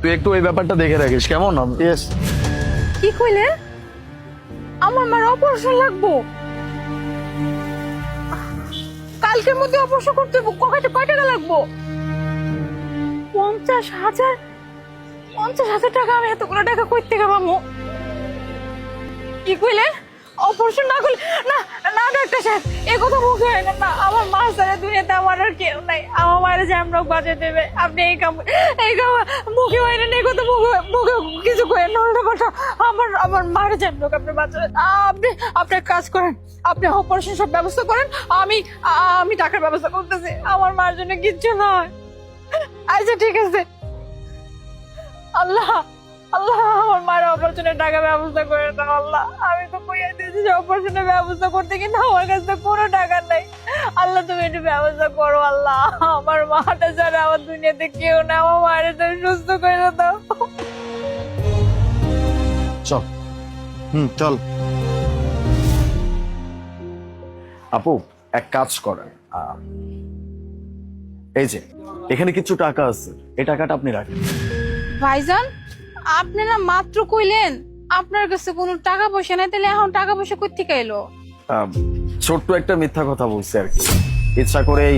তুই একটু এই ব্যাপারটা দেখে রাখিস কেমন? ইয়েস। কি কইলে? আমার মার অপারেশন লাগবো? কালকের মধ্যে অপারেশন করতে হবে? কয় টাকা লাগবো? 50,000? 50,000 টাকা? আমি এতগুলো টাকা কই থেকে পাবো? কি কইলে? অপারেশন না করলে? না না ডাক্তার সাহেব, এই কথা মুখে হয় না। না, আমার মা ছাড়া দুনিয়াতে আমার আর কেউ নাই। আমার মায়ের যে আমরা বাঁচিয়ে দেবে। আপনি এই কাম মুখে হয় না, এই কথা মুখে কিছু করেন না। উল্টো পাল্টা আমার মায়ের যে আমরা আপনি বাঁচাবেন। আপনি এক কাজ করেন, আপনি অপারেশন সব ব্যবস্থা করেন, আমি টাকার ব্যবস্থা করতেছি। আমার মায়ের জন্য কিচ্ছু নয়। আচ্ছা ঠিক আছে। আল্লাহ আল্লাহ, আমার মায়ের অপারেশনের টাকা ব্যবস্থা করে দাও আল্লাহ। আমি তো কইয়া দিয়েছি যে অপারেশনের ব্যবস্থা করতে, কিন্তু আমার কাছে কোনো টাকা নাই। আল্লাহ তুমি একটু ব্যবস্থা করো আল্লাহ। আমার মাটা ছাড়া আমার দুনিয়াতে কেউ না। আমার মায়ের তুমি সুস্থ করে দাও। চল। চল। আপু এক কাজ করেন, এই যে এখানে কিছু টাকা আছে, এই টাকাটা আপনি রাখেন। ভাইজান, আপনি না মাত্র কইলেন আপনার কাছে কোনো টাকা পয়সা নাই, তাহলে এখন টাকা পয়সা কই থেকে এলো? ছোট্ট একটা মিথ্যা কথা বলছি আর কি, ইচ্ছা করেই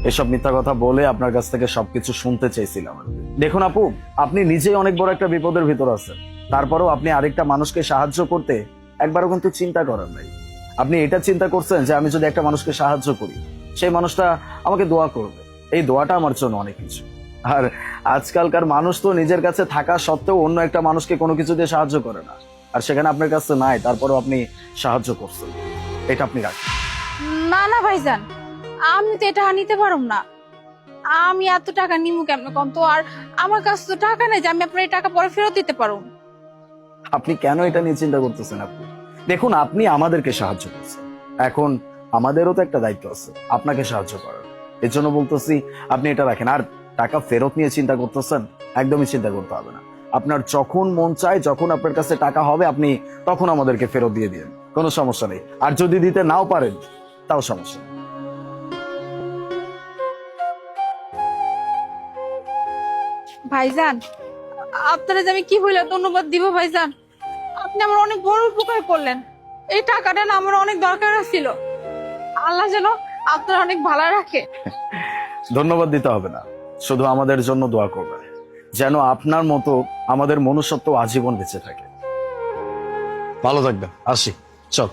এসব মিথ্যা কথা বলে আপনার কাছ থেকে সবকিছু শুনতে চাইছিলাম। দেখুন আপু, আপনি নিজেই অনেক বড় একটা বিপদের ভিতর আছেন, তারপরেও আপনি আরেকটা মানুষকে সাহায্য করতে একবারও কিন্তু চিন্তা করেন নাই। আপনি এটা চিন্তা করছেন যে আমি যদি একটা মানুষকে সাহায্য করি, সেই মানুষটা আমাকে দোয়া করবে। এই দোয়াটা আমার জন্য অনেক কিছু। আর আজকালকার মানুষ তো নিজের কাছে থাকা সত্ত্বেও অন্য একটা মানুষকে কোনো কিছু দিয়ে সাহায্য করে না, আর সেখানে আপনার কাছে নাই, তারপরেও আপনি সাহায্য করছেন। এটা আপনি রাখেন। না না ভাইজান, আমি তো এটা নিতে পারুম না। আমি এত টাকা নিমু কেমনে কম তো? আর আমার কাছে তো টাকা নেই যে আমি আপনার এই টাকা পরে ফেরত দিতে পারুম। আপনি কেন এটা নিয়ে চিন্তা করতেছেন? আপনি দেখুন, আপনি আমাদেরকে সাহায্য করছেন, এখন আমাদেরও তো একটা দায়িত্ব আছে আপনাকে সাহায্য করার। এর জন্য বলতেছি আপনি এটা রাখেন। আর টাকা ফেরত নিয়ে চিন্তা করতেছেন, একদমই চিন্তা করতে হবে না। আপনার যখন মন চায়, যখন আপনার কাছে টাকা হবে, আপনি তখন আমাদেরকে ফেরত দিয়ে দিন, কোনো সমস্যা নেই। আর যদি দিতে নাও পারেন তাও সমস্যা নেই। ভাইজান, আপনারা যে আমি কি বলে ধন্যবাদ দিব ভাইজান? আপনি আমার অনেক বড় উপকার করলেন। এই টাকাটা না আমার অনেক দরকার ছিল। আল্লাহ যেন আপনারা অনেক ভালো রাখে। ধন্যবাদ দিতে হবে না, শুধু আমাদের জন্য দোয়া করবেন যেন আপনার মতো আমাদের মনুষ্যত্ব আজীবন বেঁচে থাকে। ভালো থাকবেন, আসি। চল।